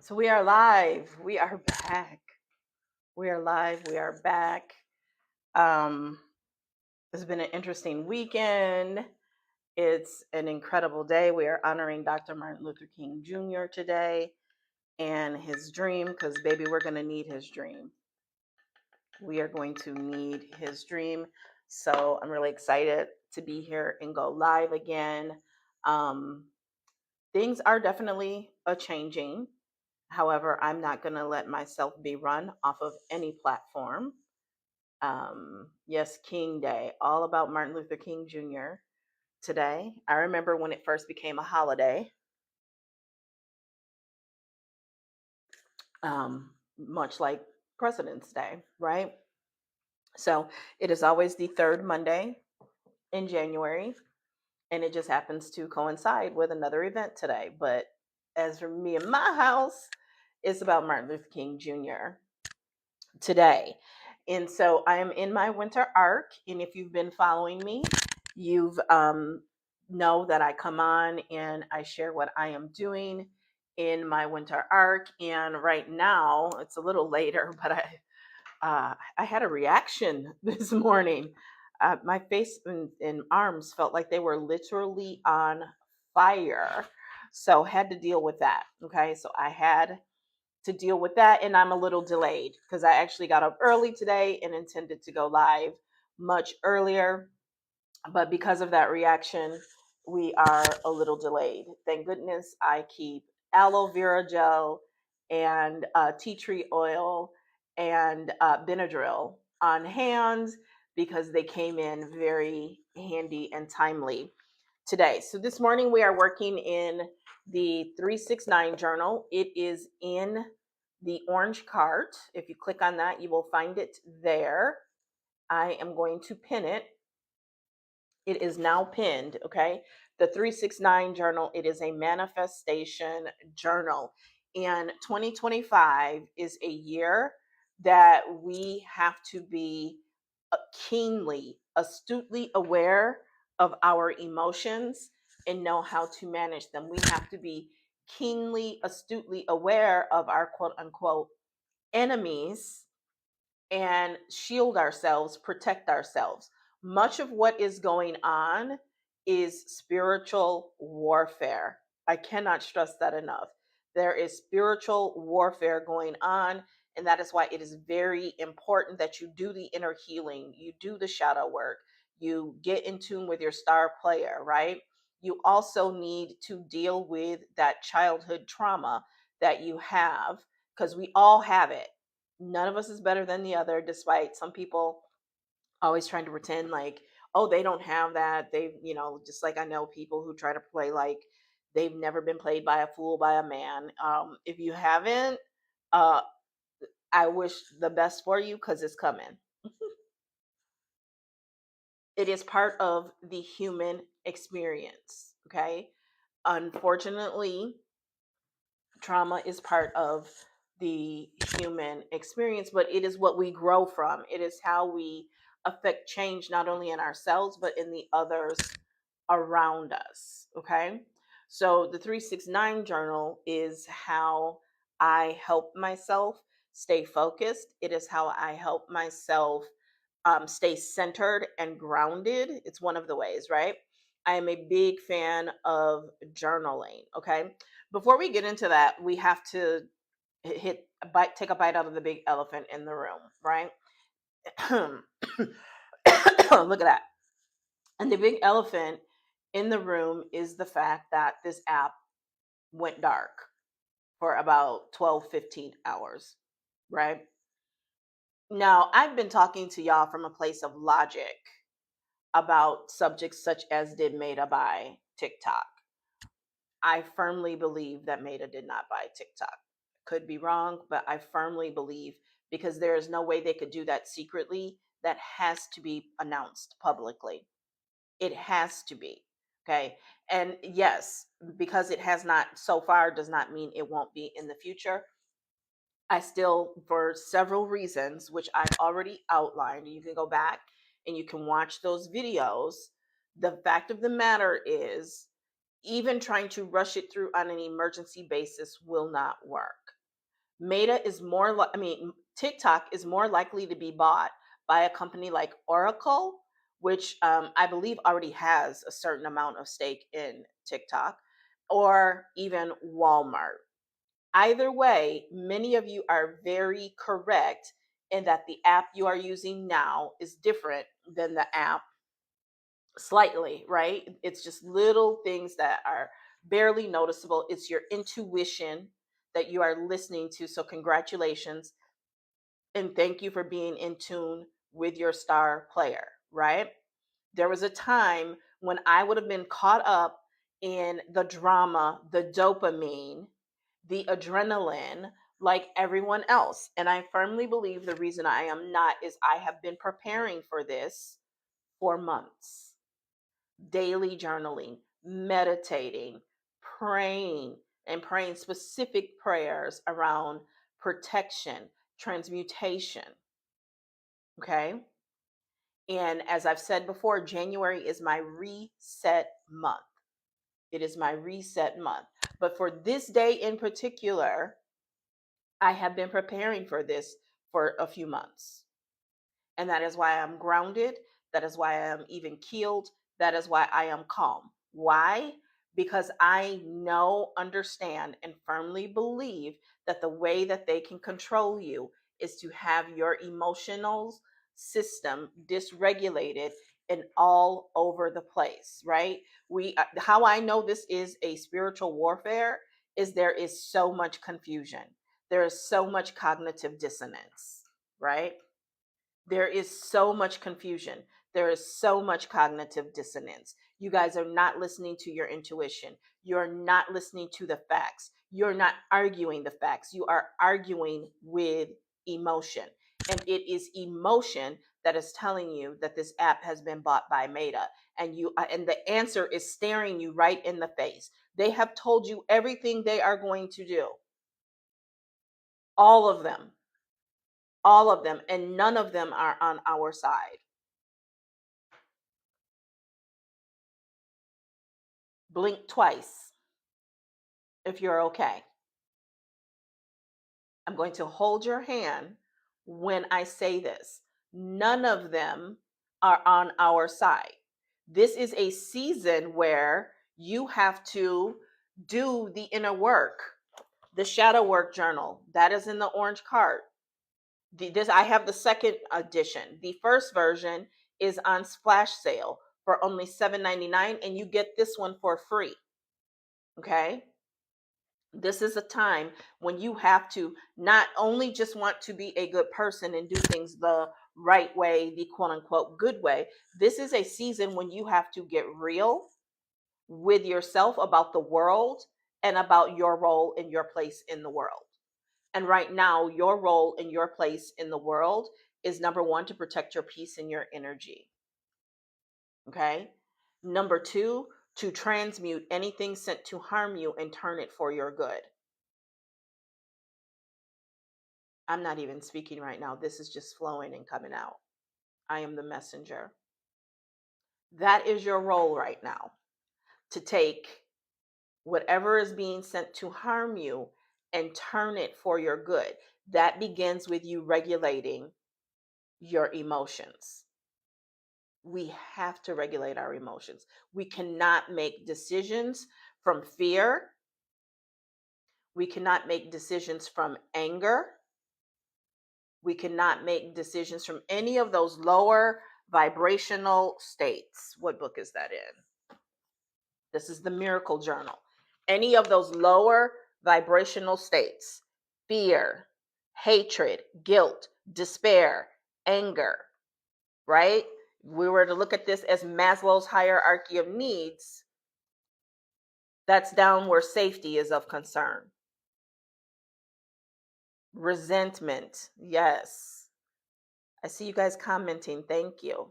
So we are live. We are back. We are live. We are back. Um, it's been an interesting weekend. It's an incredible day. We are honoring Dr. Martin Luther King Jr. today and his dream because, baby, we're going to need his dream. We are going to need his dream. So I'm really excited to be here and go live again. Um, things are definitely a changing. However, I'm not going to let myself be run off of any platform. Yes, King Day, all about Martin Luther King Jr. today. I remember when it first became a holiday, much like President's Day, right? So it is always the third Monday in January, and it just happens to coincide with another event today. But as for me and my house, it's about Martin Luther King Jr. today. And so I am in my winter arc. And if you've been following me, you've know that I come on and I share what I am doing in my winter arc. And right now, it's a little later, but I had a reaction this morning. My face and arms felt like they were literally on fire. So had to deal with that. Okay. So I had to deal with that, and I'm a little delayed because I actually got up early today and intended to go live much earlier, but because of that reaction, we are a little delayed. Thank goodness I keep aloe vera gel and tea tree oil and Benadryl on hand because they came in very handy and timely today. So this morning we are working in the 369 journal. It is in the orange cart. If you click on that, you will find it there. I am going to pin it. It is now pinned, okay? The 369 journal, it is a manifestation journal. And 2025 is a year that we have to be keenly, astutely aware of our emotions and know how to manage them. We have to be keenly, astutely aware of our quote unquote enemies and shield ourselves, protect ourselves. Much of what is going on is spiritual warfare. I cannot stress that enough. There is spiritual warfare going on, and that is why it is very important that you do the inner healing, you do the shadow work, you get in tune with your star player, right? You also need to deal with that childhood trauma that you have because we all have it. None of us is better than the other, despite some people always trying to pretend like, oh, they don't have that. Just like I know people who try to play like they've never been played by a fool by a man. If you haven't, uh, I wish the best for you because it's coming. It is part of the human experience. Okay. Unfortunately, trauma is part of the human experience, but it is what we grow from. It is how we affect change, not only in ourselves, but in the others around us. Okay. So the 369 journal is how I help myself stay focused. It is how I help myself stay centered and grounded. It's one of the ways, right? I am a big fan of journaling. Okay. Before we get into that, we have to take a bite out of the big elephant in the room, right? Look at that. And the big elephant in the room is the fact that this app went dark for about 12, 15 hours, right? Now, I've been talking to y'all from a place of logic about subjects such as did Meta buy TikTok. I firmly believe that Meta did not buy TikTok. Could be wrong, but I firmly believe because there is no way they could do that secretly. That has to be announced publicly. It has to be. Okay. And yes, because it has not so far does not mean it won't be in the future. I still, for several reasons, which I've already outlined, and you can go back and you can watch those videos. The fact of the matter is, even trying to rush it through on an emergency basis will not work. Meta is TikTok is more likely to be bought by a company like Oracle, which I believe already has a certain amount of stake in TikTok, or even Walmart. Either way, many of you are very correct in that the app you are using now is different than the app slightly, right? It's just little things that are barely noticeable. It's your intuition that you are listening to. So, congratulations. And thank you for being in tune with your star player, right? There was a time when I would have been caught up in the drama, the dopamine, the adrenaline, like everyone else. And I firmly believe the reason I am not is I have been preparing for this for months. Daily journaling, meditating, praying, and praying specific prayers around protection, transmutation. Okay. And as I've said before, January is my reset month. It is my reset month. But for this day in particular, I have been preparing for this for a few months. And that is why I'm grounded. That is why I am even keeled. That is why I am calm. Why? Because I know, understand, and firmly believe that the way that they can control you is to have your emotional system dysregulated and all over the place, right? How I know this is a spiritual warfare is there is so much confusion. There is so much cognitive dissonance, right? There is so much confusion. There is so much cognitive dissonance. You guys are not listening to your intuition. You're not listening to the facts. You're not arguing the facts. You are arguing with emotion. And it is emotion that is telling you that this app has been bought by Meta. And the answer is staring you right in the face. They have told you everything they are going to do. All of them. All of them. And none of them are on our side. Blink twice if you're okay. I'm going to hold your hand when I say this. None of them are on our side. This is a season where you have to do the inner work. The shadow work journal, that is in the orange card. I have the second edition. The first version is on splash sale for only $7.99, and you get this one for free. Okay? This is a time when you have to not only just want to be a good person and do things the right way, the quote unquote good way. This is a season when you have to get real with yourself about the world and about your role and your place in the world. And right now, your role and your place in the world is number one, to protect your peace and your energy. Okay. Number two, to transmute anything sent to harm you and turn it for your good. I'm not even speaking right now. This is just flowing and coming out. I am the messenger. That is your role right now, to take whatever is being sent to harm you and turn it for your good. That begins with you regulating your emotions. We have to regulate our emotions. We cannot make decisions from fear. We cannot make decisions from anger. We cannot make decisions from any of those lower vibrational states. What book is that in? This is the Miracle Journal. Any of those lower vibrational states, fear, hatred, guilt, despair, anger, right? We were to look at this as Maslow's hierarchy of needs. That's down where safety is of concern. Resentment, yes. I see you guys commenting. Thank you.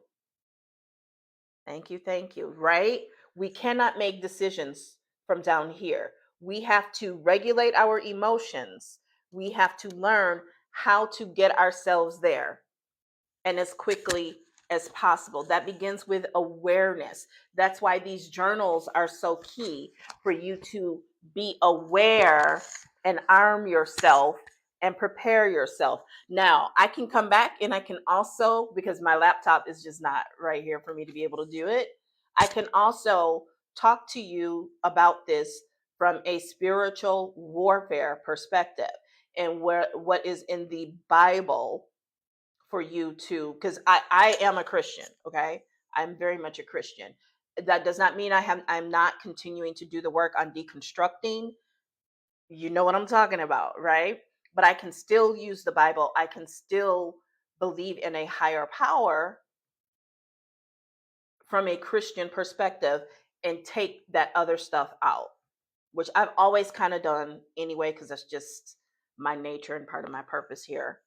Thank you. Thank you. Right? We cannot make decisions from down here. We have to regulate our emotions. We have to learn how to get ourselves there and as quickly as possible. That begins with awareness. That's why these journals are so key, for you to be aware and arm yourself and prepare yourself. Now, I can come back and I can also, because my laptop is just not right here for me to be able to do it, I can also talk to you about this from a spiritual warfare perspective, and what is in the Bible for you to, because I am a Christian, okay? I'm very much a Christian. That does not mean I'm not continuing to do the work on deconstructing. You know what I'm talking about, right? But I can still use the Bible. I can still believe in a higher power from a Christian perspective and take that other stuff out, which I've always kind of done anyway, because that's just my nature and part of my purpose here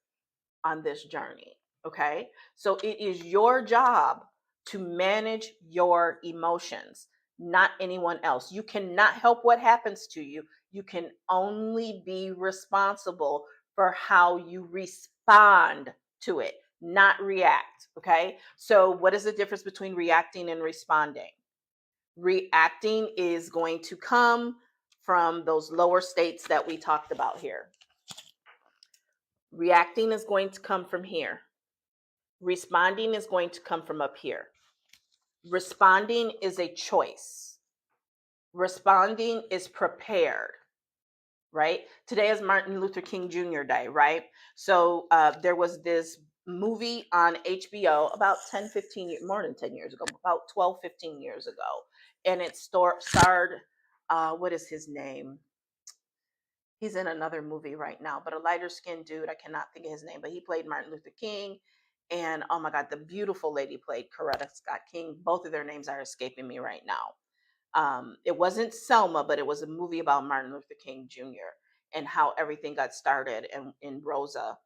on this journey. Okay. So it is your job to manage your emotions, not anyone else. You cannot help what happens to you. You can only be responsible for how you respond to it, not react. Okay. So, what is the difference between reacting and responding? Reacting is going to come from those lower states that we talked about here. Reacting is going to come from here. Responding is going to come from up here. Responding is a choice. Responding is prepared, right? Today is Martin Luther King Jr. Day, right? So there was this movie on HBO about 10, 15, more than 10 years ago, about 12, 15 years ago. And it starred, what is his name? He's in another movie right now, but a lighter skinned dude. I cannot think of his name, but he played Martin Luther King. And oh my God, the beautiful lady played Coretta Scott King. Both of their names are escaping me right now. It wasn't Selma, but it was a movie about Martin Luther King Jr. and how everything got started, and in Rosa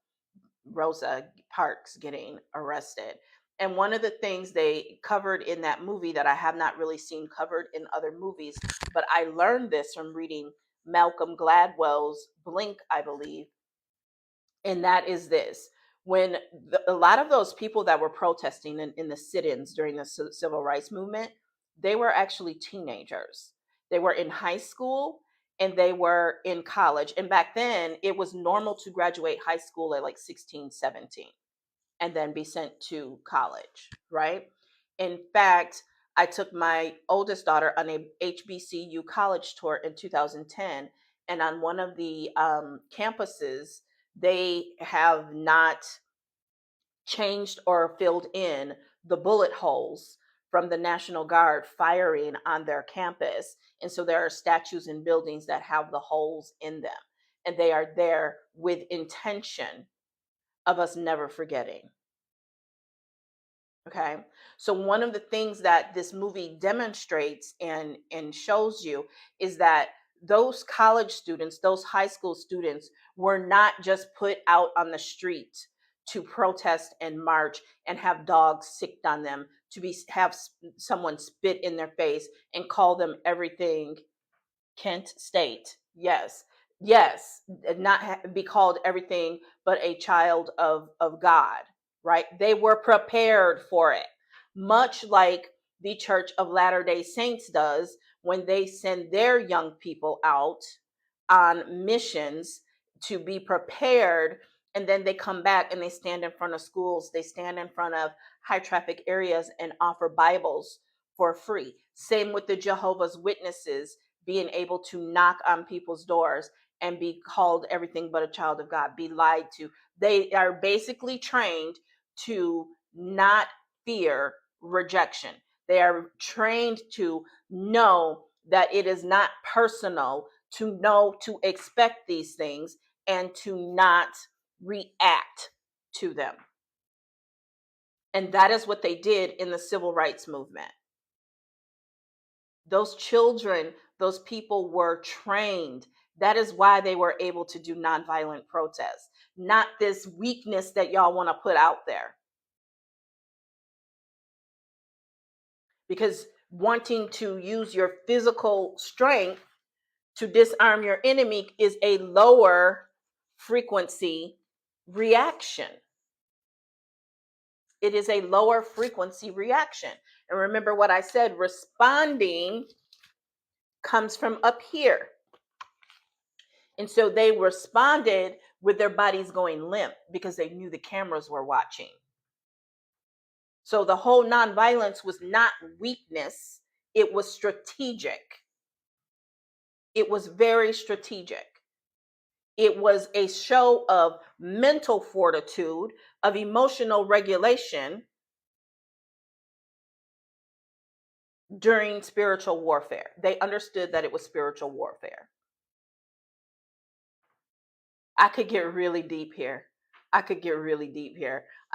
Parks getting arrested. And one of the things they covered in that movie that I have not really seen covered in other movies, but I learned this from reading Malcolm Gladwell's Blink, I believe, and that is this. When a lot of those people that were protesting in the sit-ins during the civil rights movement, they were actually teenagers. They were in high school and they were in college. And back then, it was normal to graduate high school at like 16, 17 and then be sent to college, right? In fact, I took my oldest daughter on a HBCU college tour in 2010, and on one of the campuses, they have not changed or filled in the bullet holes from the National Guard firing on their campus. And so there are statues and buildings that have the holes in them, and they are there with intention of us never forgetting. Okay. So one of the things that this movie demonstrates and shows you is that those college students, those high school students were not just put out on the street to protest and march and have dogs sicked on them, to have someone spit in their face and call them everything Kent State. Yes. Yes. Not be called everything but a child of God, right? They were prepared for it, much like the Church of Latter-day Saints does when they send their young people out on missions to be prepared. And then they come back and they stand in front of schools, they stand in front of high traffic areas and offer Bibles for free. Same with the Jehovah's Witnesses, being able to knock on people's doors and be called everything but a child of God, be lied to. They are basically trained to not fear rejection. They are trained to know that it is not personal, to know to expect these things and to not react to them. And that is what they did in the civil rights movement. Those children, those people were trained. That is why they were able to do nonviolent protests, not this weakness that y'all want to put out there. Because wanting to use your physical strength to disarm your enemy is a lower frequency reaction. It is a lower frequency reaction. And remember what I said, responding comes from up here. And so they responded with their bodies going limp because they knew the cameras were watching. So the whole nonviolence was not weakness, it was strategic. It was very strategic. It was a show of mental fortitude, of emotional regulation during spiritual warfare. They understood that it was spiritual warfare. I could get really deep here. I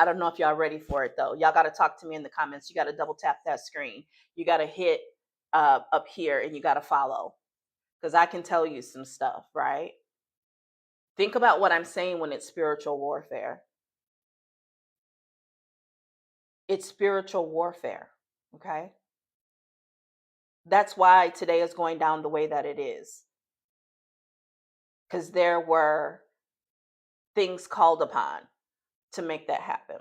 don't know if y'all ready for it though. Y'all got to talk to me in the comments. You got to double tap that screen. You got to hit up here and you got to follow, because I can tell you some stuff, right? Think about what I'm saying when it's spiritual warfare. It's spiritual warfare, okay? That's why today is going down the way that it is, because there were things called upon to make that happen.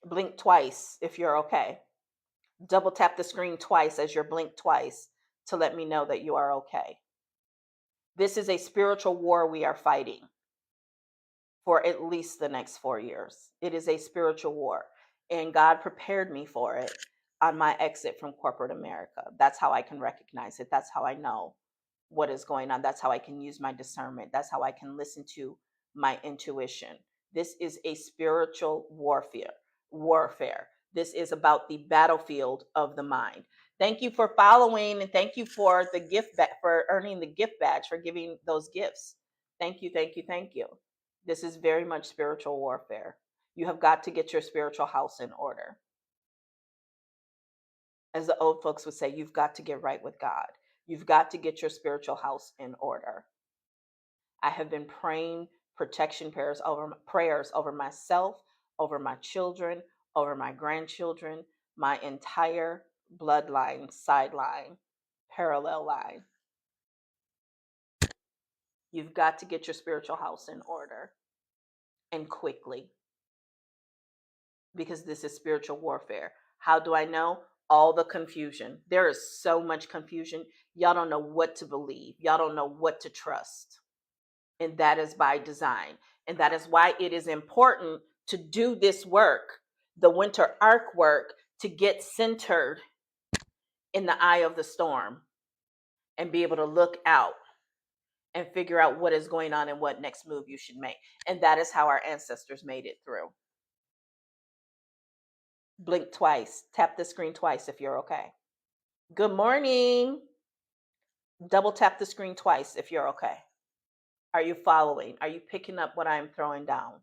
Blink twice if you're okay. Double tap the screen twice as you're blinked twice to let me know that you are okay. This is a spiritual war we are fighting for at least the next 4 years. It is a spiritual war, and God prepared me for it on my exit from corporate America. That's how I can recognize it. That's how I know what is going on. That's how I can use my discernment. That's how I can listen to my intuition. This is a spiritual warfare. This is about the battlefield of the mind. Thank you for following, and thank you for the for earning the gift badge, for giving those gifts. Thank you, thank you, thank you. This is very much spiritual warfare. You have got to get your spiritual house in order. As the old folks would say, you've got to get right with God. You've got to get your spiritual house in order. I have been praying protection prayers over myself, over my children, over my grandchildren, my entire bloodline, sideline, parallel line. You've got to get your spiritual house in order, and quickly, because this is spiritual warfare. How do I know? All the confusion. There is so much confusion. Y'all don't know what to believe. Y'all don't know what to trust. And that is by design. And that is why it is important to do this work, the winter arc work, to get centered in the eye of the storm and be able to look out and figure out what is going on and what next move you should make. And that is how our ancestors made it through. Blink twice. Tap the screen twice if you're okay. Good morning. Double tap the screen twice if you're okay. Are you following? Are you picking up what I'm throwing down?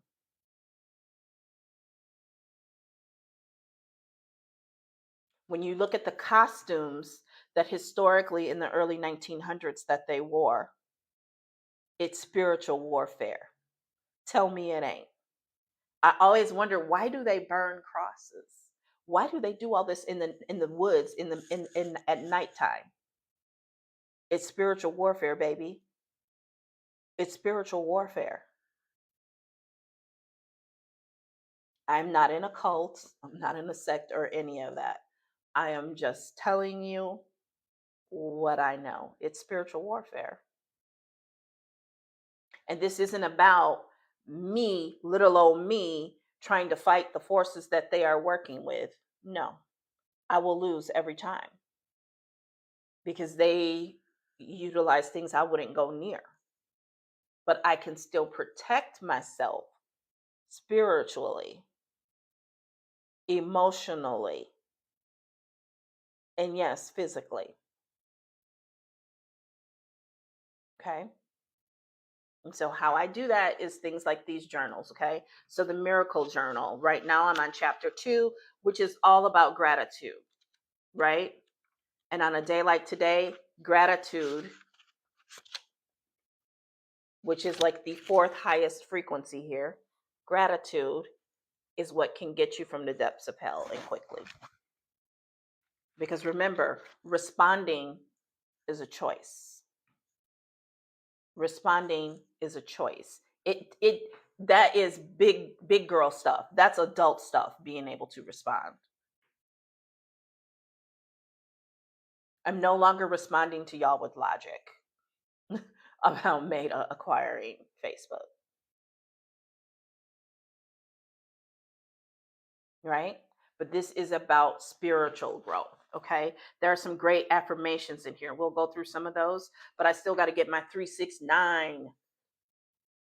When you look at the costumes that historically in the early 1900s that they wore, it's spiritual warfare. Tell me it ain't. I always wonder, why do they burn crosses? Why do they do all this in the woods in at nighttime? It's spiritual warfare, baby. It's spiritual warfare. I'm not in a cult. I'm not in a sect or any of that. I am just telling you what I know. It's spiritual warfare. And this isn't about me, little old me, trying to fight the forces that they are working with. No, I will lose every time because they utilize things I wouldn't go near. But I can still protect myself spiritually, emotionally, and yes, physically. Okay. And so how I do that is things like these journals, okay? So the miracle journal, right now I'm on chapter 2, which is all about gratitude, right? And on a day like today, gratitude, which is like the 4th highest frequency here, gratitude is what can get you from the depths of hell and quickly. Because remember, responding is a choice. Responding is a choice. It that is big girl stuff. That's adult stuff, being able to respond. I'm no longer responding to y'all with logic about Meta acquiring Facebook, right? But this is about spiritual growth, okay? There are some great affirmations in here. We'll go through some of those, but I still got to get my 369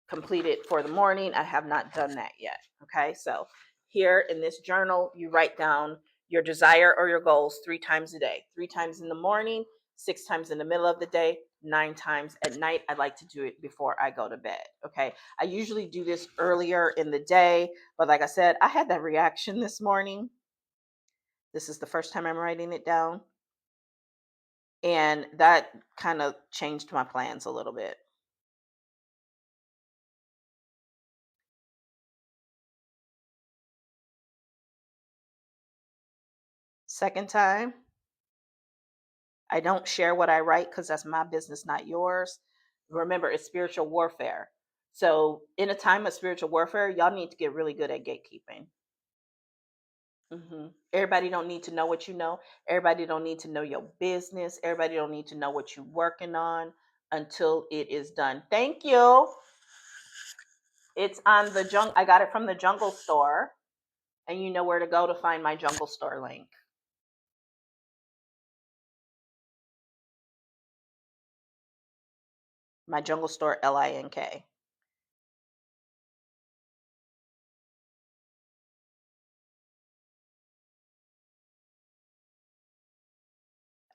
completed for the morning. I have not done that yet, okay? So here in this journal, you write down your desire or your goals 3 times a day, 3 times in the morning, 6 times in the middle of the day, 9 times at night. I like to do it before I go to bed. Okay. I usually do this earlier in the day, but like I said, I had that reaction this morning. This is the first time I'm writing it down. And that kind of changed my plans a little bit. Second time, I don't share what I write because that's my business, not yours. Remember, it's spiritual warfare. So, in a time of spiritual warfare, y'all need to get really good at gatekeeping. Everybody don't need to know what you know. Everybody don't need to know your business. Everybody don't need to know what you're working on until it is done. Thank you. It's on the jungle. I got it from the Jungle Store, and you know where to go to find my Jungle Store link. My Jungle Store LINK.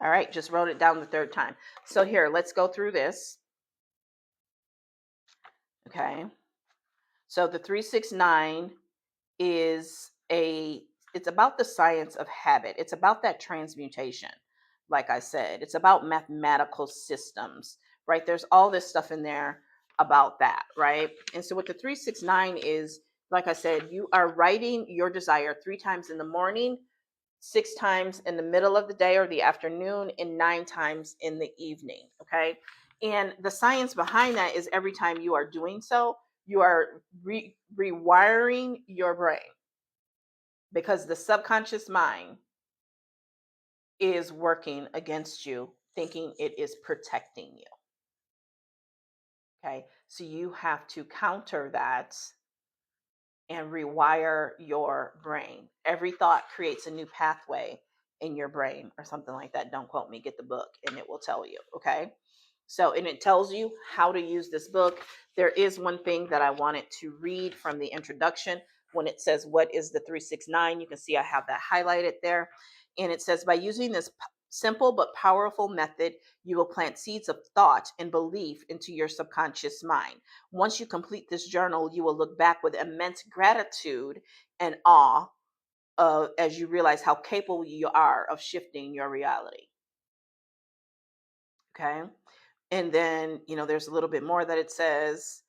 All right, just wrote it down the third time. So here, let's go through this. Okay. So the 369 is it's about the science of habit. It's about that transmutation. Like I said, it's about mathematical systems, right? There's all this stuff in there about that, right? And so what the 369 is, like I said, you are writing your desire 3 times in the morning, 6 times in the middle of the day or the afternoon, and 9 times in the evening. Okay. And the science behind that is every time you are doing so, you are rewiring your brain, because the subconscious mind is working against you, thinking it is protecting you. Okay. So you have to counter that and rewire your brain. Every thought creates a new pathway in your brain or something like that. Don't quote me, get the book and it will tell you. Okay. So, and it tells you how to use this book. There is one thing that I wanted to read from the introduction when it says, what is the 369? You can see I have that highlighted there. And it says, by using this simple but powerful method, you will plant seeds of thought and belief into your subconscious mind. Once you complete this journal, you will look back with immense gratitude and awe as you realize how capable you are of shifting your reality. Okay. And then, there's a little bit more that it says.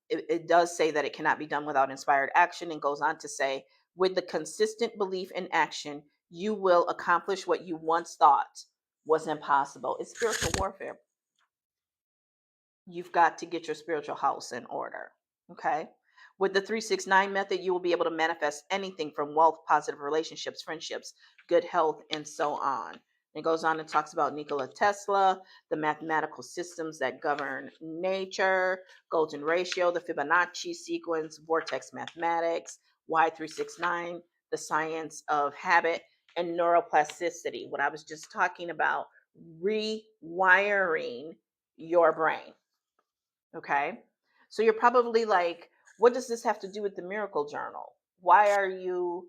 It does say that it cannot be done without inspired action, and goes on to say, with the consistent belief in action, you will accomplish what you once thought was impossible. It's spiritual warfare. You've got to get your spiritual house in order. Okay. With the 369 method, you will be able to manifest anything from wealth, positive relationships, friendships, good health, and so on. It goes on and talks about Nikola Tesla, the mathematical systems that govern nature, golden ratio, the Fibonacci sequence, vortex mathematics, Y369, the science of habit, and neuroplasticity. What I was just talking about, rewiring your brain. Okay. So you're probably like, what does this have to do with the miracle journal? Why are you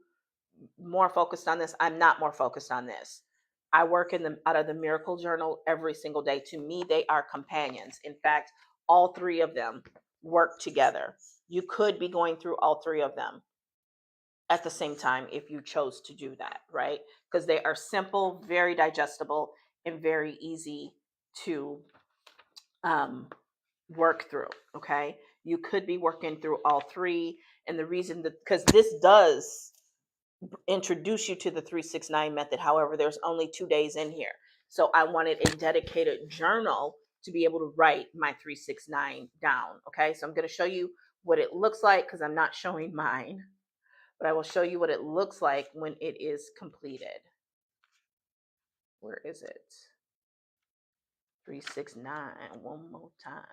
more focused on this? I'm not more focused on this. I work out of the miracle journal every single day. To me, they are companions. In fact, all 3 of them work together. You could be going through all 3 of them at the same time if you chose to do that, right? Because they are simple, very digestible, and very easy to work through. Okay. You could be working through all 3. And the reason that, because this does introduce you to the 369 method. However, there's only 2 days in here. So I wanted a dedicated journal to be able to write my 369 down. Okay, so I'm going to show you what it looks like because I'm not showing mine, but I will show you what it looks like when it is completed. Where is it? 369, one more time.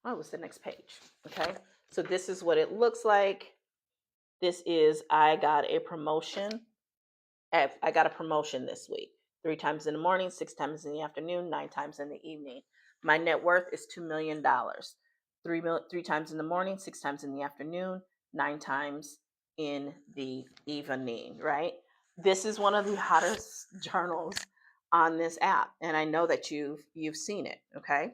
Oh, it's the next page. Okay, so this is what it looks like. This is, I got a promotion. I got a promotion this week. 3 times in the morning, 6 times in the afternoon, 9 times in the evening. My net worth is $2 million. 3 times in the morning, 6 times in the afternoon, 9 times in the evening, right? This is one of the hottest journals on this app, and I know that you've seen it, okay?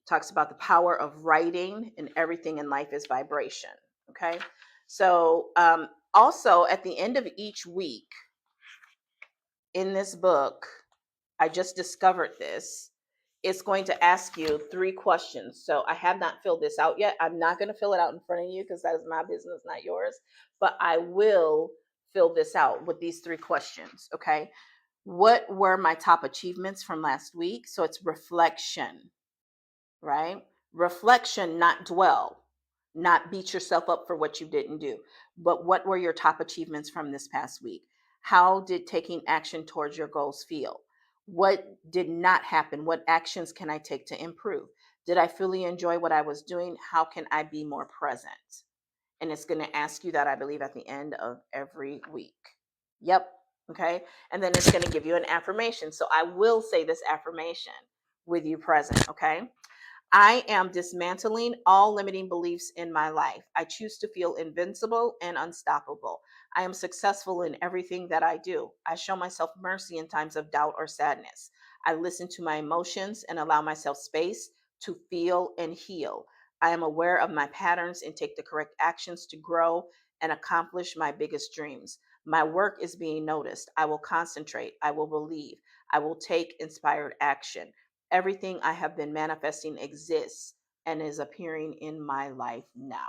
Talks about the power of writing, and everything in life is vibration, okay? So also at the end of each week in this book, I just discovered this, it's going to ask you 3 questions. So I have not filled this out yet. I'm not going to fill it out in front of you because that is my business, not yours. But I will fill this out with these 3 questions, okay? What were my top achievements from last week? So it's reflection, right? Reflection, not dwell, not beat yourself up for what you didn't do, but what were your top achievements from this past week? How did taking action towards your goals feel? What did not happen? What actions can I take to improve? Did I fully enjoy what I was doing? How can I be more present? And it's going to ask you that, I believe, at the end of every week. Yep. Okay. And then it's going to give you an affirmation. So I will say this affirmation with you present. Okay. I am dismantling all limiting beliefs in my life. I choose to feel invincible and unstoppable. I am successful in everything that I do. I show myself mercy in times of doubt or sadness. I listen to my emotions and allow myself space to feel and heal. I am aware of my patterns and take the correct actions to grow and accomplish my biggest dreams. My work is being noticed. I will concentrate. I will believe. I will take inspired action. Everything I have been manifesting exists and is appearing in my life now.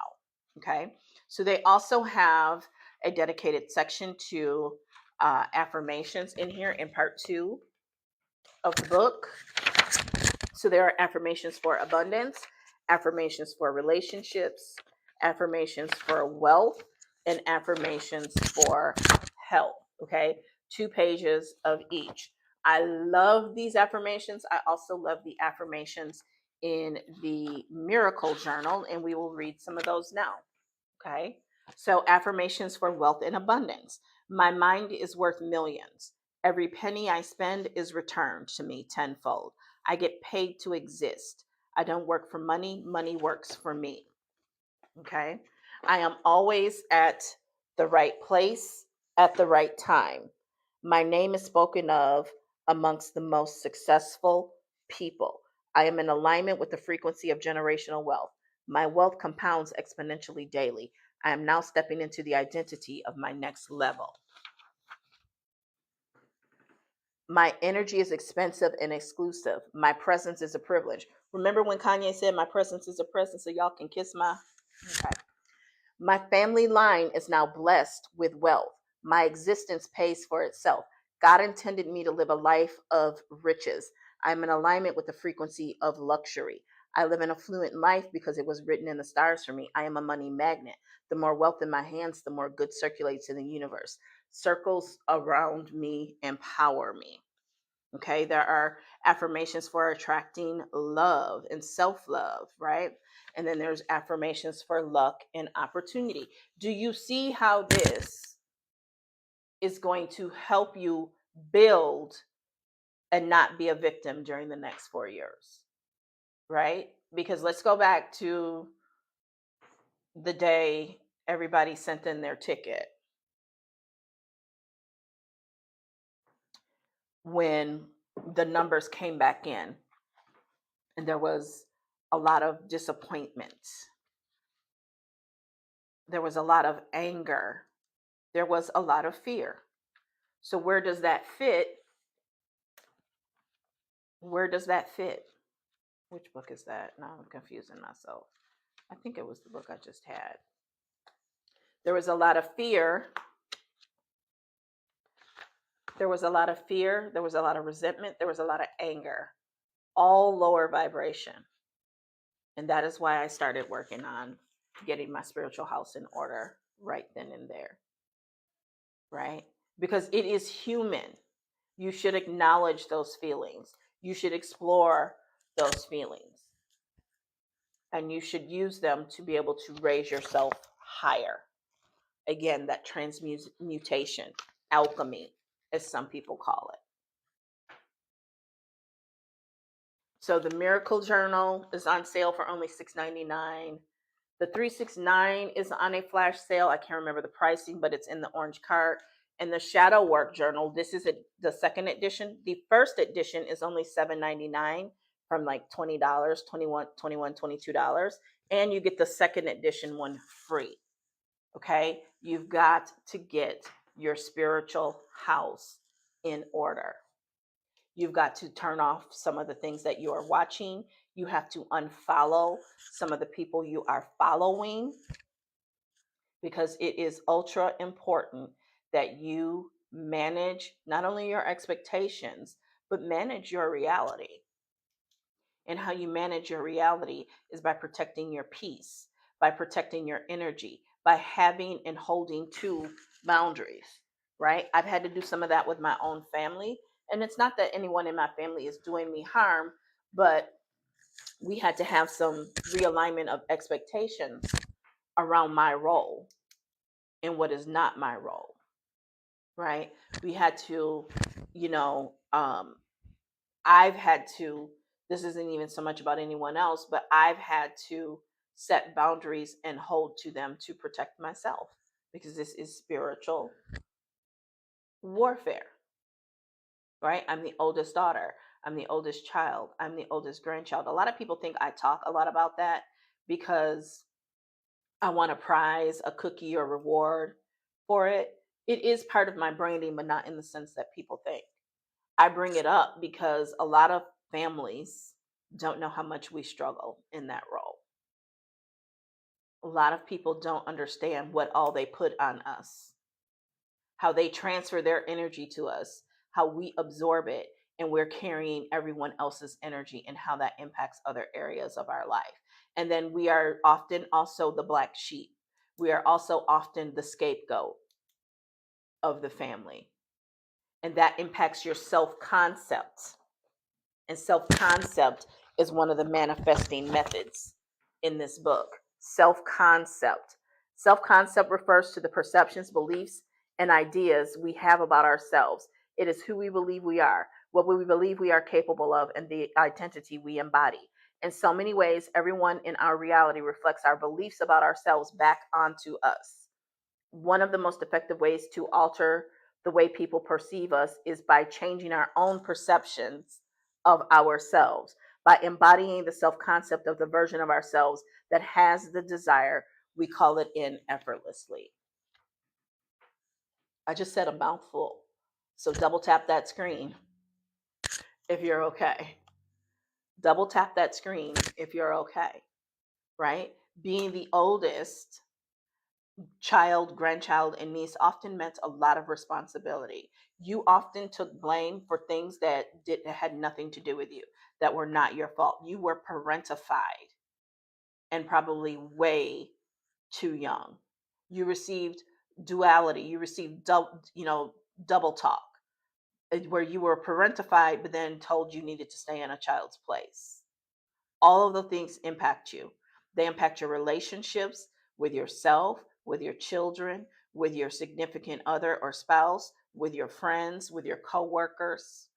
Okay. So they also have a dedicated section to affirmations in here in part 2 of the book. So there are affirmations for abundance, affirmations for relationships, affirmations for wealth, and affirmations for health. Okay. 2 pages of each. I love these affirmations. I also love the affirmations in the Miracle Journal, and we will read some of those now. Okay. So, affirmations for wealth and abundance. My mind is worth millions. Every penny I spend is returned to me tenfold. I get paid to exist. I don't work for money, money works for me. Okay. I am always at the right place at the right time. My name is spoken of amongst the most successful people. I am in alignment with the frequency of generational wealth. My wealth compounds exponentially daily. I am now stepping into the identity of my next level. My energy is expensive and exclusive. My presence is a privilege. Remember when Kanye said, my presence is a present, so y'all can kiss my... Okay. My family line is now blessed with wealth. My existence pays for itself. God intended me to live a life of riches. I'm in alignment with the frequency of luxury. I live an affluent life because it was written in the stars for me. I am a money magnet. The more wealth in my hands, the more good circulates in the universe. Circles around me empower me. Okay, there are affirmations for attracting love and self-love, right? And then there's affirmations for luck and opportunity. Do you see how this is going to help you build and not be a victim during the next 4 years, right? Because let's go back to the day everybody sent in their ticket. When the numbers came back in and there was a lot of disappointment. There was a lot of anger. There was a lot of fear. So where does that fit? Where does that fit? Which book is that? Now I'm confusing myself. I think it was the book I just had. There was a lot of fear. There was a lot of fear, there was a lot of resentment, there was a lot of anger, all lower vibration. And that is why I started working on getting my spiritual house in order right then and there, right? Because it is human. You should acknowledge those feelings. You should explore those feelings. And you should use them to be able to raise yourself higher. Again, that transmutation, alchemy, as some people call it. So the Miracle Journal is on sale for only $6.99. The 369 is on a flash sale. I can't remember the pricing, but it's in the orange cart. And the Shadow Work Journal, this is the second edition. The first edition is only $7.99 from like $20, $21, $22. And you get the second edition one free. Okay? You've got to get your spiritual house in order. You've got to turn off some of the things that you are watching. You have to unfollow some of the people you are following, because it is ultra important that you manage not only your expectations, but manage your reality. And how you manage your reality is by protecting your peace, by protecting your energy, by having and holding to boundaries, right? I've had to do some of that with my own family. And it's not that anyone in my family is doing me harm, but we had to have some realignment of expectations around my role and what is not my role, right? We had to, I've had to, this isn't even so much about anyone else, but I've had to set boundaries and hold to them to protect myself, because this is spiritual warfare, right? I'm the oldest daughter. I'm the oldest child. I'm the oldest grandchild. A lot of people think I talk a lot about that because I want a prize, a cookie, or reward for it. It is part of my branding, but not in the sense that people think. I bring it up because a lot of families don't know how much we struggle in that role. A lot of people don't understand what all they put on us, how they transfer their energy to us, how we absorb it, and we're carrying everyone else's energy, and how that impacts other areas of our life. And then we are often also the black sheep. We are also often the scapegoat of the family. And that impacts your self-concept. And self-concept is one of the manifesting methods in this book. Self-concept. Self-concept refers to the perceptions, beliefs, and ideas we have about ourselves. It is who we believe we are, what we believe we are capable of, and the identity we embody. In so many ways, everyone in our reality reflects our beliefs about ourselves back onto us. One of the most effective ways to alter the way people perceive us is by changing our own perceptions of ourselves, by embodying the self-concept of the version of ourselves that has the desire. We call it in effortlessly. I just said a mouthful. So double tap that screen if you're okay. Double tap that screen if you're okay, right? Being the oldest child, grandchild, and niece often meant a lot of responsibility. You often took blame for things that had nothing to do with you, that were not your fault. You were parentified, and probably way too young. You received duality. You received double talk, where you were parentified, but then told you needed to stay in a child's place. All of the things impact you. They impact your relationships with yourself, with your children, with your significant other or spouse, with your friends, with your coworkers.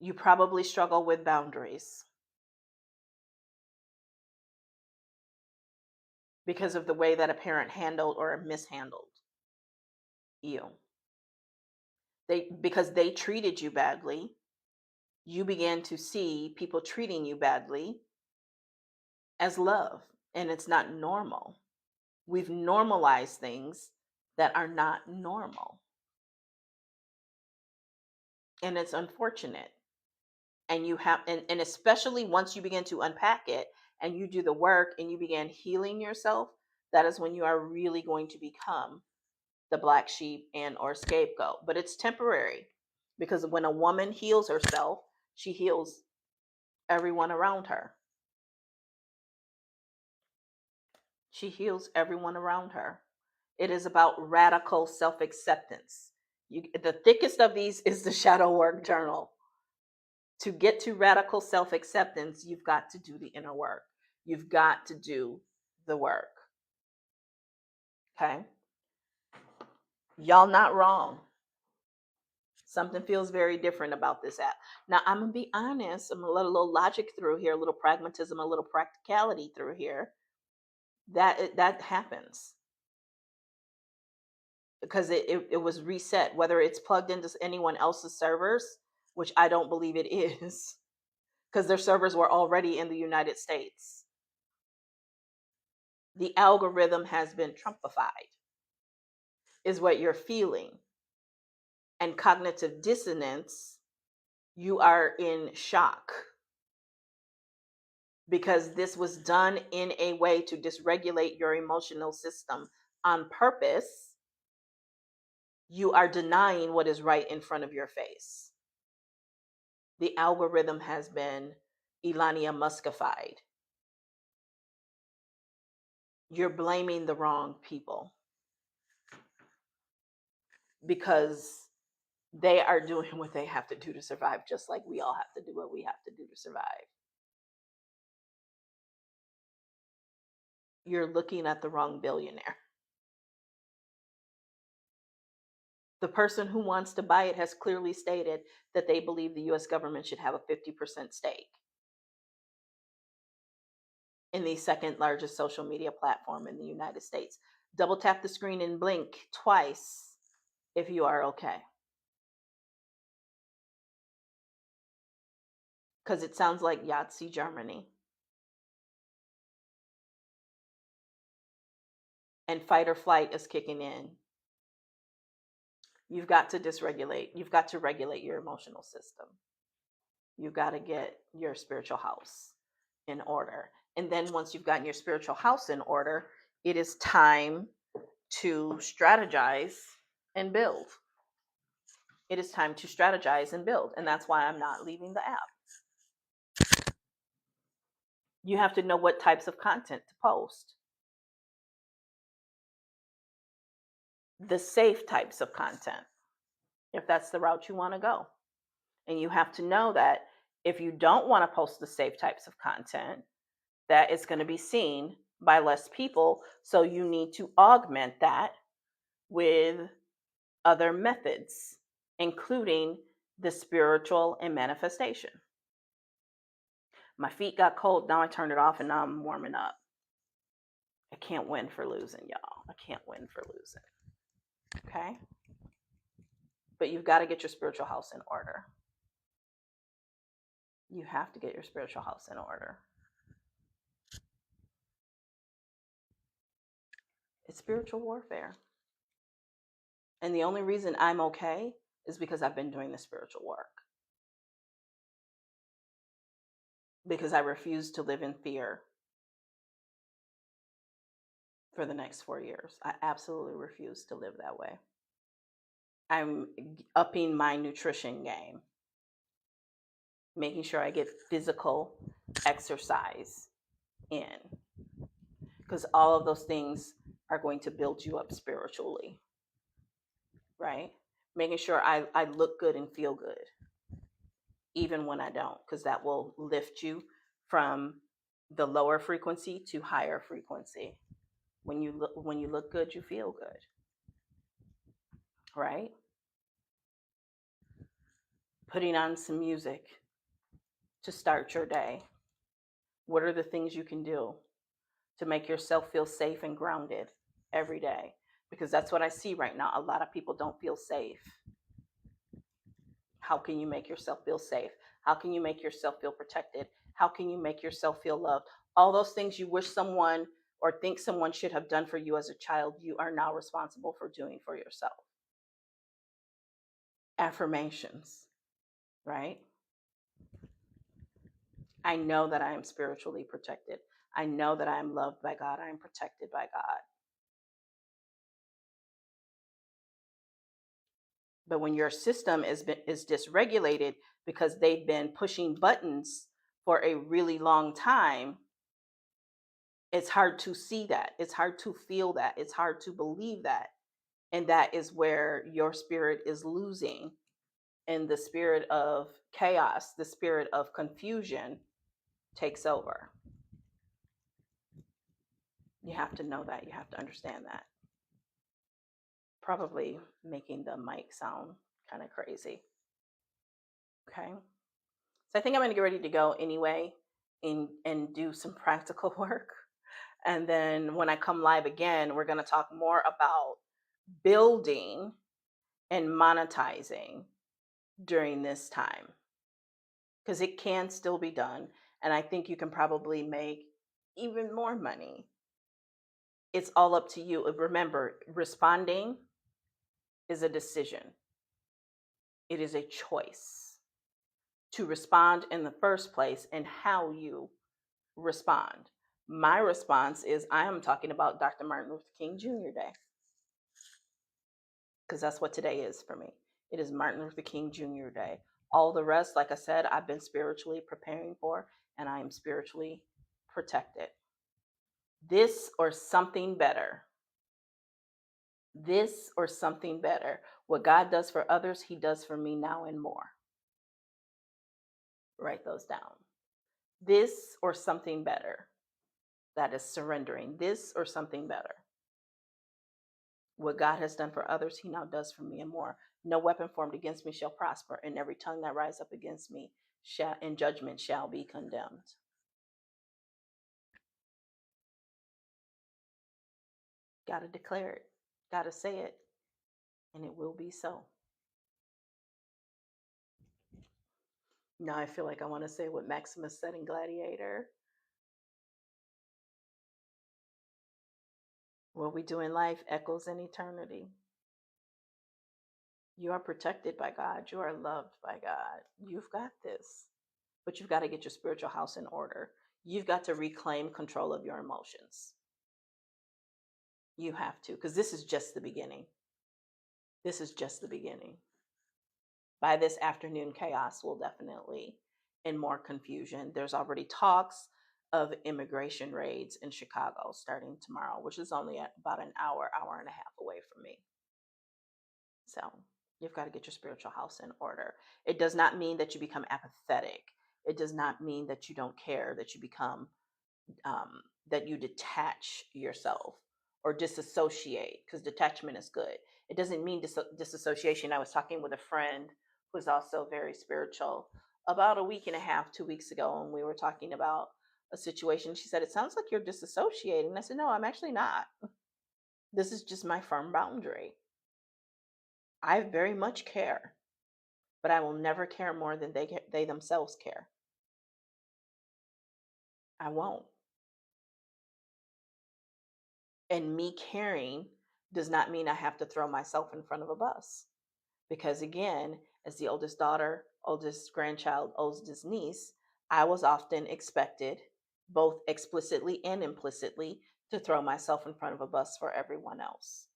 You probably struggle with boundaries because of the way that a parent handled or mishandled you. Because they treated you badly, you began to see people treating you badly as love, and it's not normal. We've normalized things that are not normal. And it's unfortunate. And you have, and especially once you begin to unpack it and you do the work and you begin healing yourself, that is when you are really going to become the black sheep and or scapegoat. But it's temporary, because when a woman heals herself, she heals everyone around her. She heals everyone around her. It is about radical self-acceptance. The thickest of these is the shadow work journal. To get to radical self-acceptance, you've got to do the inner work. You've got to do the work. Okay? Y'all not wrong. Something feels very different about this app. Now, I'm going to be honest. I'm going to let a little logic through here, a little pragmatism, a little practicality through here. That happens because it was reset, whether it's plugged into anyone else's servers, which I don't believe it is, because their servers were already in the United States. The algorithm has been Trumpified, is what you're feeling. And cognitive dissonance, you are in shock, because this was done in a way to dysregulate your emotional system on purpose. You are denying what is right in front of your face. The algorithm has been Elania Muskified. You're blaming the wrong people because they are doing what they have to do to survive, just like we all have to do what we have to do to survive. You're looking at the wrong billionaire. The person who wants to buy it has clearly stated that they believe the US government should have a 50% stake in the second largest social media platform in the United States. Double tap the screen and blink twice if you are okay. Because it sounds like Yahtzee, Germany. And fight or flight is kicking in. You've got to dysregulate. You've got to regulate your emotional system. You've got to get your spiritual house in order. And then once you've gotten your spiritual house in order, it is time to strategize and build. It is time to strategize and build. And that's why I'm not leaving the app. You have to know what types of content to post. The safe types of content, if that's the route you want to go. And you have to know that if you don't want to post the safe types of content, that it's going to be seen by less people. So you need to augment that with other methods, including the spiritual and manifestation. My feet got cold. Now I turned it off and now I'm warming up. I can't win for losing, y'all. I can't win for losing. Okay? But you've got to get your spiritual house in order. You have to get your spiritual house in order. It's spiritual warfare. And the only reason I'm okay is because I've been doing the spiritual work. Because I refuse to live in fear for the next 4 years. I absolutely refuse to live that way. I'm upping my nutrition game, making sure I get physical exercise in, because all of those things are going to build you up spiritually, right? Making sure I look good and feel good, even when I don't, because that will lift you from the lower frequency to higher frequency. When you look good, you feel good, right? Putting on some music to start your day. What are the things you can do to make yourself feel safe and grounded every day? Because that's what I see right now. A lot of people don't feel safe. How can you make yourself feel safe? How can you make yourself feel protected? How can you make yourself feel loved? All those things you wish someone or think someone should have done for you as a child, you are now responsible for doing for yourself. Affirmations, right? I know that I am spiritually protected. I know that I am loved by God. I am protected by God. But when your system is dysregulated because they've been pushing buttons for a really long time, it's hard to see that. It's hard to feel that. It's hard to believe that. And that is where your spirit is losing. And the spirit of chaos, the spirit of confusion takes over. You have to know that. You have to understand that. Probably making the mic sound kind of crazy. Okay. So I think I'm going to get ready to go anyway and do some practical work. And then when I come live again, we're going to talk more about building and monetizing during this time, because it can still be done. And I think you can probably make even more money. It's all up to you. Remember, responding is a decision, it is a choice to respond in the first place and how you respond. My response is I am talking about Dr. Martin Luther King Jr. Day, because that's what today is for me. It is Martin Luther King Jr. Day. All the rest, like I said, I've been spiritually preparing for, and I am spiritually protected. This or something better. This or something better. What God does for others, He does for me now and more. Write those down. This or something better. That is surrendering. This or something better. What God has done for others, He now does for me and more. No weapon formed against me shall prosper, and every tongue that rise up against me shall in judgment shall be condemned. Got to declare it. Got to say it. And it will be so. Now I feel like I want to say what Maximus said in Gladiator. What we do in life echoes in eternity. You are protected by God. You are loved by God. You've got this. But you've got to get your spiritual house in order. You've got to reclaim control of your emotions. You have to, because this is just the beginning. This is just the beginning. By this afternoon, chaos will definitely, and more confusion. There's already talks of immigration raids in Chicago starting tomorrow, which is only about an hour, hour and a half away from me. So you've got to get your spiritual house in order. It does not mean that you become apathetic. It does not mean that you don't care, that you become, that you detach yourself or disassociate, because detachment is good. It doesn't mean disassociation. I was talking with a friend who's also very spiritual about a week and a half, 2 weeks ago, and we were talking about a situation. She said, "It sounds like you're disassociating." I said, "No, I'm actually not. This is just my firm boundary. I very much care, but I will never care more than they themselves care. I won't. And me caring does not mean I have to throw myself in front of a bus. Because again, as the oldest daughter, oldest grandchild, oldest niece, I was often expected, both explicitly and implicitly, to throw myself in front of a bus for everyone else.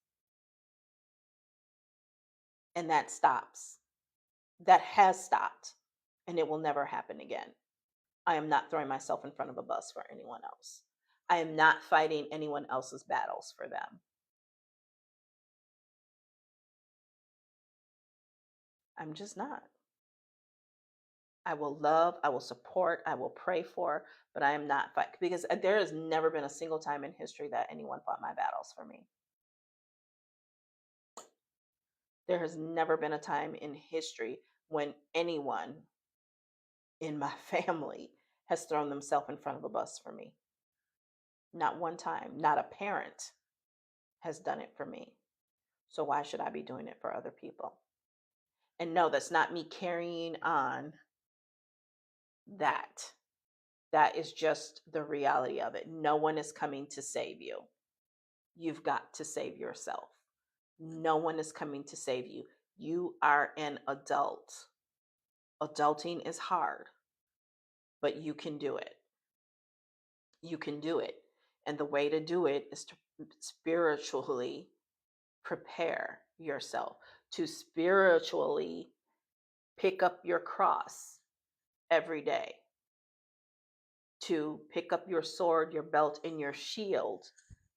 And that stops. That has stopped. And it will never happen again. I am not throwing myself in front of a bus for anyone else. I am not fighting anyone else's battles for them. I'm just not. I will love, I will support, I will pray for, but I am not fight, because there has never been a single time in history that anyone fought my battles for me. There has never been a time in history when anyone in my family has thrown themselves in front of a bus for me. Not one time. Not a parent has done it for me. So why should I be doing it for other people? And no, that's not me carrying on that. That is just the reality of it. No one is coming to save you. You've got to save yourself. No one is coming to save you. You are an adult. Adulting is hard, but you can do it. you can do it. And the way to do it is to spiritually prepare yourself, to spiritually pick up your cross every day, to pick up your sword, your belt, and your shield,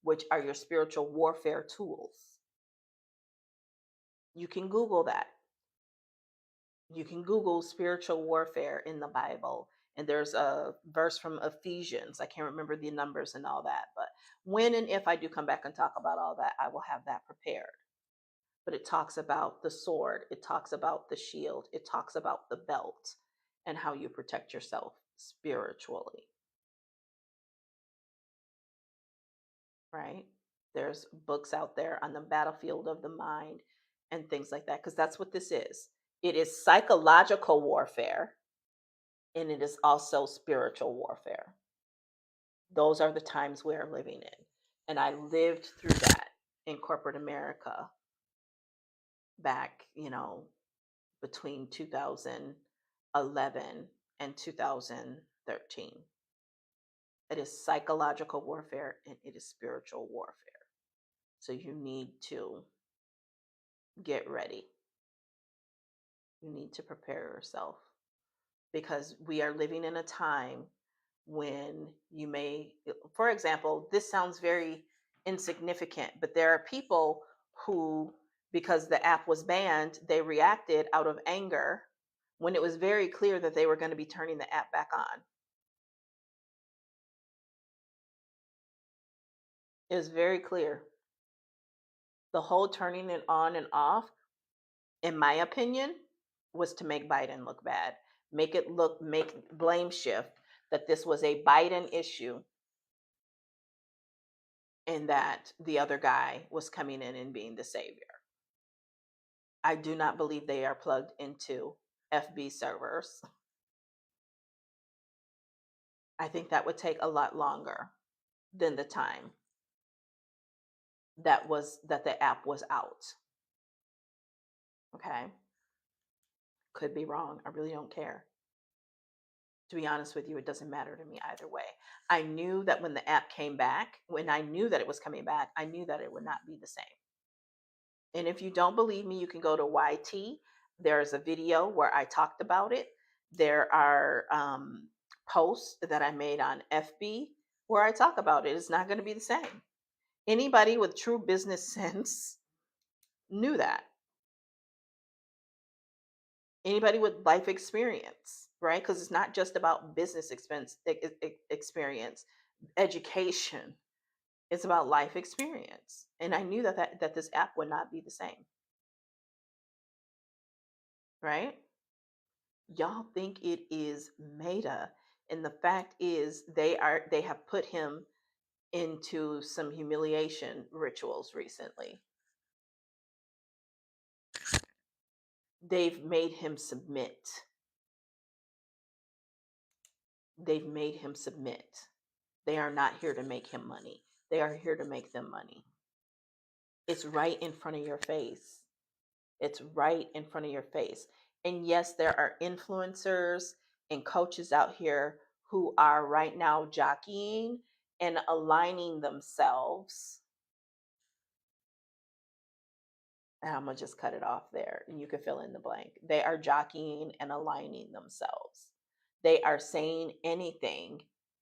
which are your spiritual warfare tools. You can Google that. You can Google spiritual warfare in the Bible, and there's a verse from Ephesians. I can't remember the numbers and all that, but when and if I do come back and talk about all that, I will have that prepared. But it talks about the sword, it talks about the shield, it talks about the belt, and how you protect yourself spiritually, right? There's books out there on the battlefield of the mind and things like that, because that's what this is. It is psychological warfare, and it is also spiritual warfare. Those are the times we're living in. And I lived through that in corporate America back, between 2011 and 2013. It is psychological warfare and it is spiritual warfare. So you need to get ready. You need to prepare yourself, because we are living in a time when you may, for example, this sounds very insignificant, but there are people who, because the app was banned, they reacted out of anger when it was very clear that they were going to be turning the app back on. It was very clear. The whole turning it on and off, in my opinion, was to make Biden look bad. Make blame shift that this was a Biden issue and that the other guy was coming in and being the savior. I do not believe they are plugged into FB servers. I think that would take a lot longer than the time that the app was out. Okay? Could be wrong. I really don't care. To be honest with you, it doesn't matter to me either way. I knew that when the app came back, when I knew that it was coming back, I knew that it would not be the same. And if you don't believe me, you can go to YT. There's a video where I talked about it. There are posts that I made on FB where I talk about it. It's not going to be the same. Anybody with true business sense knew that. Anybody with life experience, right? Because it's not just about business experience, education. It's about life experience. And I knew that this app would not be the same, right? Y'all think it is Meta, and the fact is they have put him into some humiliation rituals recently. They've made him submit. They've made him submit. They are not here to make him money. They are here to make them money. It's right in front of your face. It's right in front of your face. And yes, there are influencers and coaches out here who are right now jockeying and aligning themselves. And I'm going to just cut it off there and you can fill in the blank. They are jockeying and aligning themselves. They are saying anything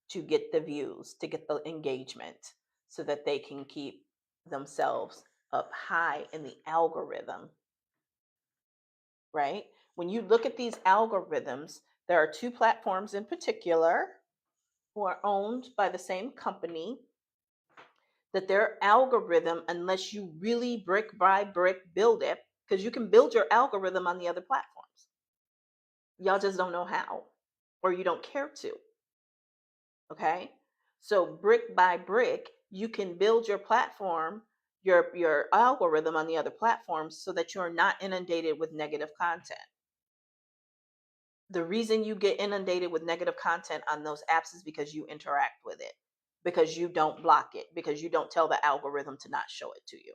to get the views, to get the engagement, so that they can keep themselves up high in the algorithm, right? When you look at these algorithms, there are two platforms in particular who are owned by the same company, that their algorithm, unless you really brick by brick build it, because you can build your algorithm on the other platforms, y'all just don't know how, or you don't care to. Okay, so brick by brick, you can build your platform, your algorithm on the other platforms, so that you're not inundated with negative content. The reason you get inundated with negative content on those apps is because you interact with it, because you don't block it, because you don't tell the algorithm to not show it to you.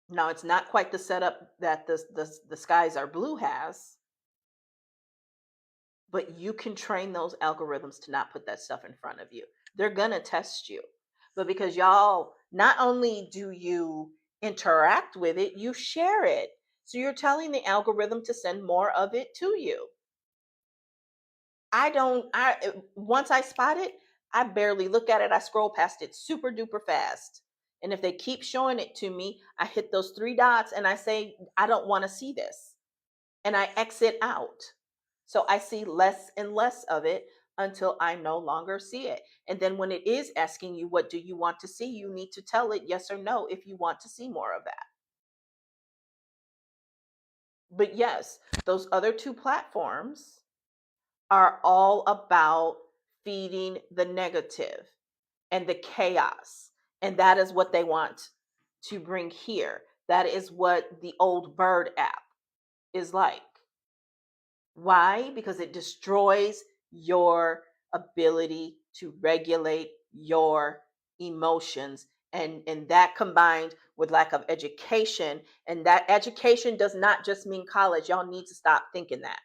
Now, it's not quite the setup that the skies are blue has, But you can train those algorithms to not put that stuff in front of you. They're going to test you. But because y'all, not only do you interact with it, you share it. So you're telling the algorithm to send more of it to you. Once I spot it, I barely look at it. I scroll past it super duper fast. And if they keep showing it to me, I hit those three dots and I say, I don't want to see this. And I exit out. So I see less and less of it until I no longer see it. And then when it is asking you, what do you want to see? You need to tell it yes or no if you want to see more of that. But yes, those other two platforms are all about feeding the negative and the chaos. And that is what they want to bring here. That is what the old bird app is like. Why? Because it destroys your ability to regulate your emotions. And that combined with lack of education, and that education does not just mean college. Y'all need to stop thinking that.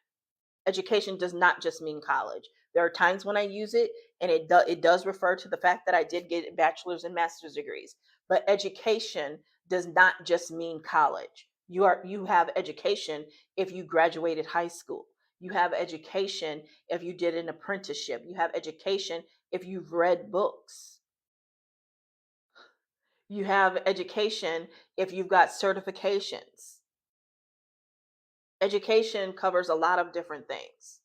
Education does not just mean college. There are times when I use it, and it does refer to the fact that I did get bachelor's and master's degrees. But education does not just mean college. You have education if you graduated high school. You have education if you did an apprenticeship. You have education if you've read books. You have education if you've got certifications. Education covers a lot of different things.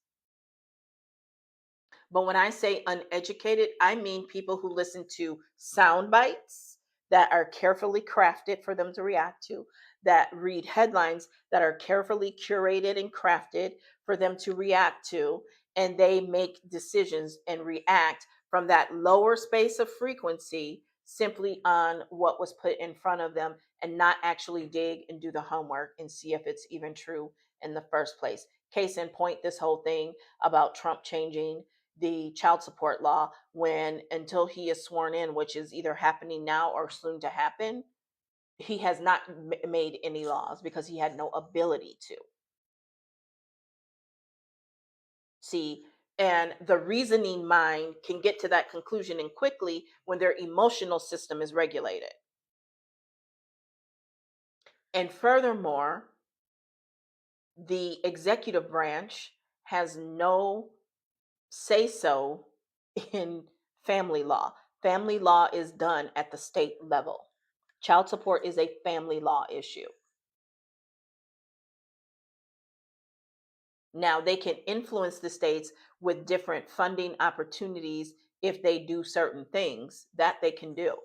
But when I say uneducated, I mean people who listen to sound bites that are carefully crafted for them to react to, that read headlines that are carefully curated and crafted for them to react to, and they make decisions and react from that lower space of frequency simply on what was put in front of them, and not actually dig and do the homework and see if it's even true in the first place. Case in point, this whole thing about Trump changing the child support law, when until he is sworn in, which is either happening now or soon to happen, he has not made any laws because he had no ability to. See, and the reasoning mind can get to that conclusion and quickly when their emotional system is regulated. And furthermore, the executive branch has no say so in family law. Family law is done at the state level. Child support is a family law issue. Now, they can influence the states with different funding opportunities if they do certain things that they can do.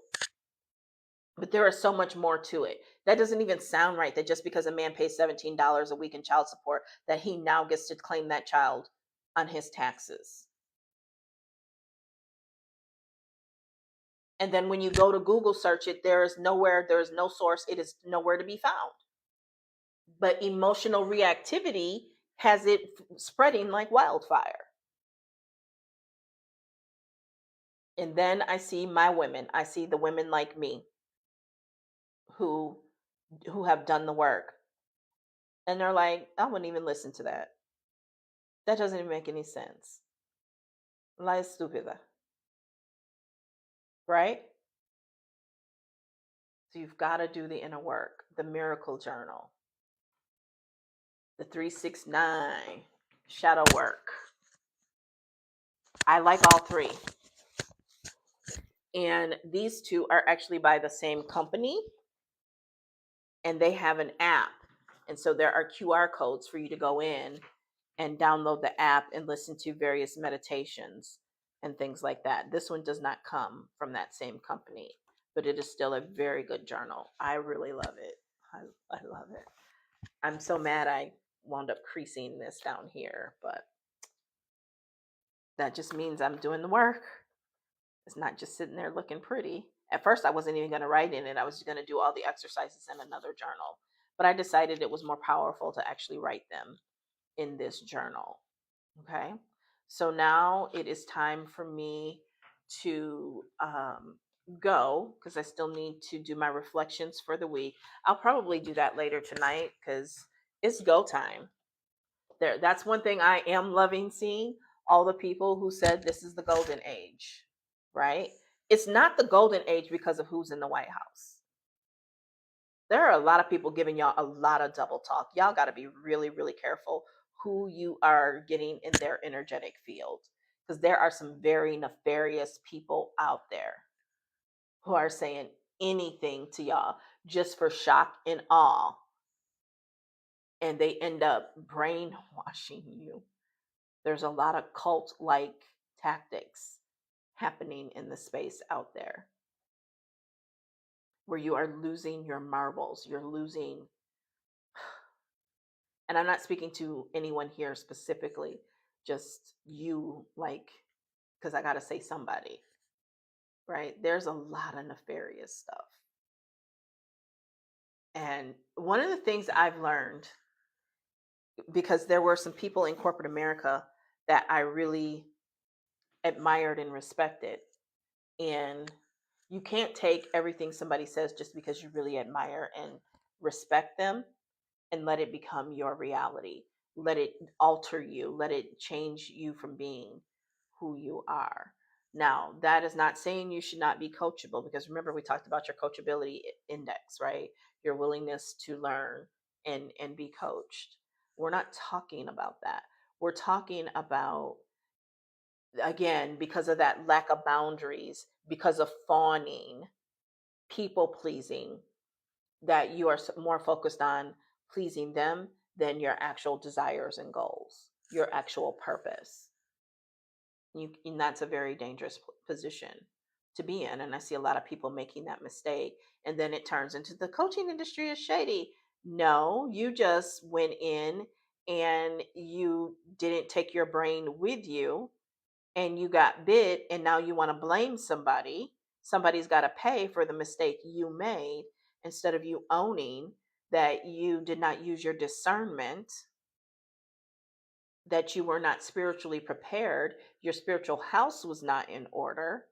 But there is so much more to it. That doesn't even sound right, that just because a man pays $17 a week in child support, that he now gets to claim that child on his taxes. And then when you go to Google search it, there is no source, it is nowhere to be found. But emotional reactivity has it spreading like wildfire. And then I see my women, I see the women like me who have done the work. And they're like, I wouldn't even listen to that. That doesn't even make any sense. La estúpida. Right? So you've got to do the inner work, the miracle journal, the 369, shadow work. I like all three. And these two are actually by the same company, and they have an app. And so there are QR codes for you to go in and download the app and listen to various meditations and things like that. This one does not come from that same company, but it is still a very good journal. I really love it. I love it. I'm so mad I wound up creasing this down here, but that just means I'm doing the work. It's not just sitting there looking pretty. At first, I wasn't even going to write in it. I was going to do all the exercises in another journal. But I decided it was more powerful to actually write them in this journal. Okay. So now it is time for me to go, because I still need to do my reflections for the week. I'll probably do that later tonight because it's go time. That's one thing I am loving seeing, all the people who said this is the golden age, right? It's not the golden age because of who's in the White House. There are a lot of people giving y'all a lot of double talk. Y'all got to be really, really careful who you are getting in their energetic field, because there are some very nefarious people out there who are saying anything to y'all just for shock and awe, and they end up brainwashing you. There's a lot of cult like tactics happening in the space out there where you are losing your marbles. You're losing, and I'm not speaking to anyone here specifically, just you, like, because I got to say somebody, right? There's a lot of nefarious stuff. And one of the things I've learned, because there were some people in corporate America that I really admired and respected. And you can't take everything somebody says just because you really admire and respect them and let it become your reality. Let it alter you. Let it change you from being who you are. Now, that is not saying you should not be coachable, because remember, we talked about your coachability index, right? Your willingness to learn and be coached. We're not talking about that. We're talking about, again, because of that lack of boundaries, because of fawning, people pleasing, that you are more focused on pleasing them than your actual desires and goals, your actual purpose. And that's a very dangerous position to be in. And I see a lot of people making that mistake. And then it turns into the coaching industry is shady. No, you just went in and you didn't take your brain with you, and you got bit, and now you want to blame somebody. Somebody's got to pay for the mistake you made, instead of you owning that you did not use your discernment, that you were not spiritually prepared, your spiritual house was not in order,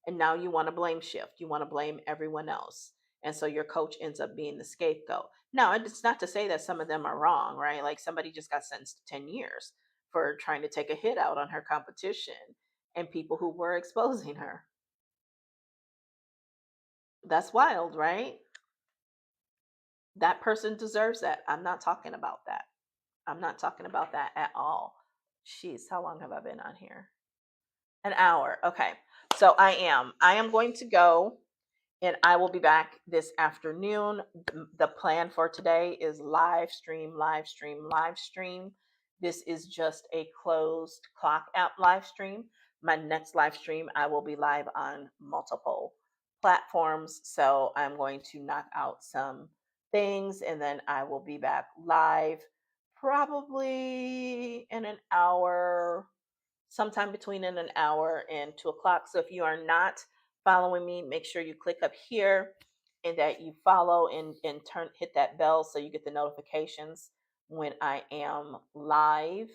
and now you want to blame shift. You want to blame everyone else. And so your coach ends up being the scapegoat. Now, it's not to say that some of them are wrong, right? Like somebody just got sentenced to 10 years for trying to take a hit out on her competition and people who were exposing her. That's wild, right? That person deserves that. I'm not talking about that. I'm not talking about that at all. Jeez, how long have I been on here? An hour. Okay. So I am going to go, and I will be back this afternoon. The plan for today is live stream, live stream, live stream. This is just a closed clock out live stream. My next live stream, I will be live on multiple platforms. So I'm going to knock out some things, and then I will be back live probably in an hour, sometime between in an hour and 2 o'clock. So if you are not following me, make sure you click up here and that you follow and hit that bell so you get the notifications when I am live.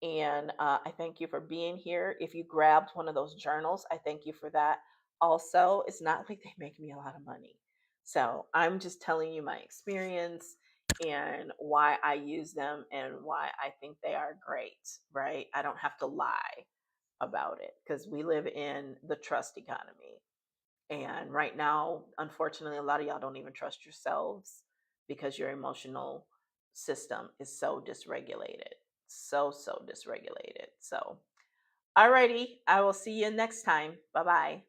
And I thank you for being here. If you grabbed one of those journals, I thank you for that. Also, it's not like they make me a lot of money. So I'm just telling you my experience and why I use them and why I think they are great, right? I don't have to lie about it, because we live in the trust economy. And right now, unfortunately, a lot of y'all don't even trust yourselves because your emotional system is so dysregulated. So dysregulated. So, alrighty, I will see you next time. Bye bye.